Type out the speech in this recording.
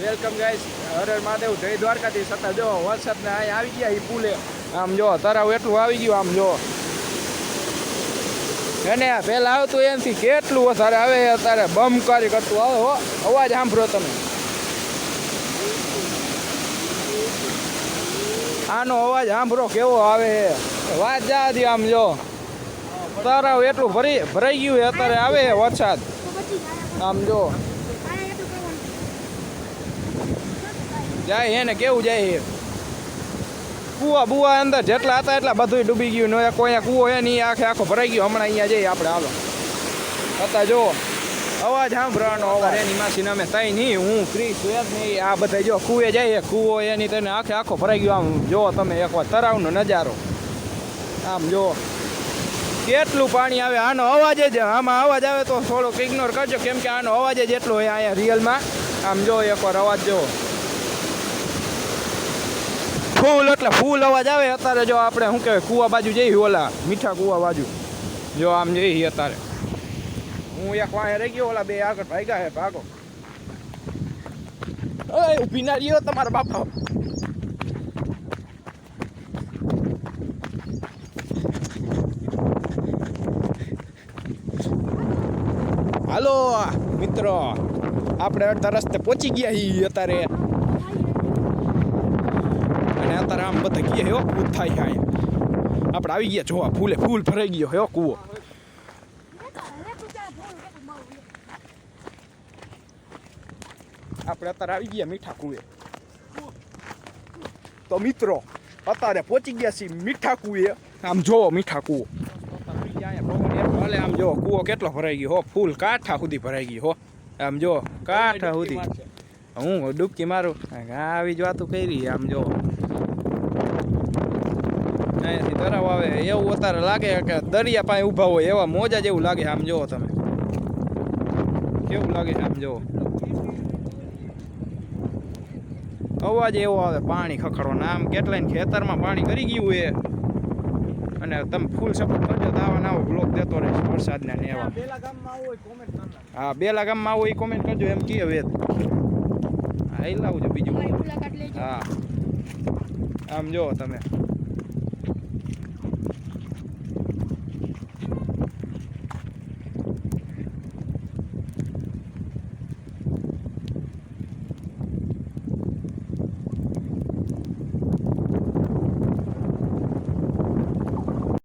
Welcome guys, Har Har Mahadev, જય દ્વારકાધીશ. હતા જો વરસાદને અહીં આવી ગયા એ પુલે, આમ જો તરાવ એટલું આવી ગયું. આમ જો એને પહેલાં આવતું એનાથી કેટલું વધારે આવે અત્યારે બમકારી કરતું આવે. હો અવાજ સાંભળો તમે, આનો અવાજ સાંભળો કેવો આવે. વાત જા દી. આમ જો તરાવ એટલું ભરાઈ ગયું અત્યારે આવે વરસાદ. આમ જો જાય એને કેવું જાય. કુવા બુવા અંદર જેટલા હતા એટલા બધું ડૂબી ગયું. નો કોઈ કુવો હે નહીં, આખો ભરાઈ ગયો. હમણાં અહીંયા જઈએ આપણે, હાલો. હતા જો અવાજ સાંભળવાનો અવાજ એની માસીને અમે તઈ નહીં, હું ફ્રી છું જ નહીં. આ બધા જો કુવે જાય, કુવો એની તને આખો ભરાઈ ગયો. આમ જો તમે એકવાર તરાવનો નજારો. આમ જો કેટલું પાણી આવે. આનો અવાજ જ, આમાં અવાજ આવે તો થોડોક ઇગ્નોર કરજો, કેમ કે આનો અવાજ જ એટલો હોય અહીંયા રિયલમાં. આમ જો એકવાર અવાજ જો ફૂલ, એટલે ફૂલ અવાજ આવે. અત્યારે જો આપણે શું કહેવાય કુવા બાજુ જઈએ, ઓલા મીઠા કુવા બાજુ જો આમ જઈએ અત્યારે. હું એક વાંહે રહી ગયો, ઓલા બે આગળ ભાગ્યા હે. ભાગો ઊભી ના રહ્યો તમારા બાપા. હાલો મિત્રો, આપણે અડધા રસ્તે પહોંચી ગયા છીએ અત્યારે. અત્યારે આમ બધા ગયા હો, પૂર થાય છે અહીંયા. આપણે આવી ગયા જોવા, ફૂલે ફૂલ ભરાઈ ગયો હો કૂવો. આપણે અત્યારે આવી ગયા મીઠા કૂવે. તો મિત્રો અત્યારે પહોંચી ગયા છીએ મીઠા કૂવે. આમ જોવો મીઠા કૂવો. ભલે આમ જો કૂવો કેટલો ભરાઈ ગયો હો, ફૂલ કાંઠા સુધી ભરાઈ ગયો હો. આમ જો કાંઠા સુધી હું ડૂબકી મારું આવી જ વાતું કરી. આમ જો અહીંયાથી તરાવ આવે એવું અત્યારે લાગે કે દરિયા પાસે ઊભા હોય એવા મોજા જેવું લાગે. આમ જુઓ તમે કેવું લાગે. આમ જુઓ અવાજ એવો આવે પાણી ખખડવાનો. આમ કેટલાય ખેતરમાં પાણી કરી ગયું એ. અને તમે ફૂલ સપોર્ટ કરજો તો આવા નવો બ્લોક દેતો રહેશે વરસાદના ને એવા. હા, બેલા ગામમાં આવો એ કોમેન્ટ કરજો એમ કહે વેદ. હા, એ લાવજો બીજું. હા આમ જુઓ તમે.